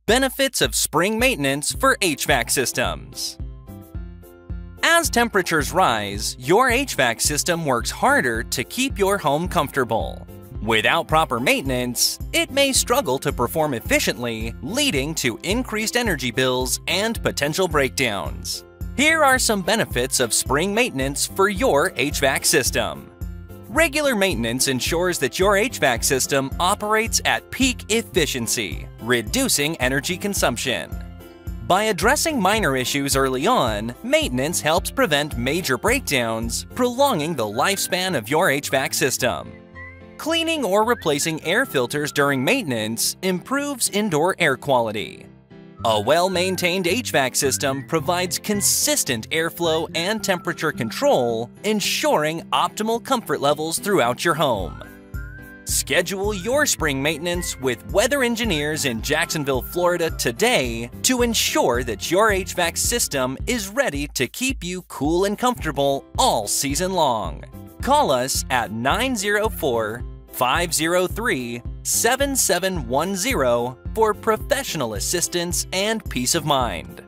Benefits of spring maintenance for HVAC systems. As temperatures rise, your HVAC system works harder to keep your home comfortable. Without proper maintenance, it may struggle to perform efficiently, leading to increased energy bills and potential breakdowns. Here are some benefits of spring maintenance for your HVAC system. Regular maintenance ensures that your HVAC system operates at peak efficiency, reducing energy consumption. By addressing minor issues early on, maintenance helps prevent major breakdowns, prolonging the lifespan of your HVAC system. Cleaning or replacing air filters during maintenance improves indoor air quality. A well-maintained HVAC system provides consistent airflow and temperature control, ensuring optimal comfort levels throughout your home. Schedule your spring maintenance with weather engineers in Jacksonville, Florida today to ensure that your HVAC system is ready to keep you cool and comfortable all season long. Call us at 904-503-7710 for professional assistance and peace of mind.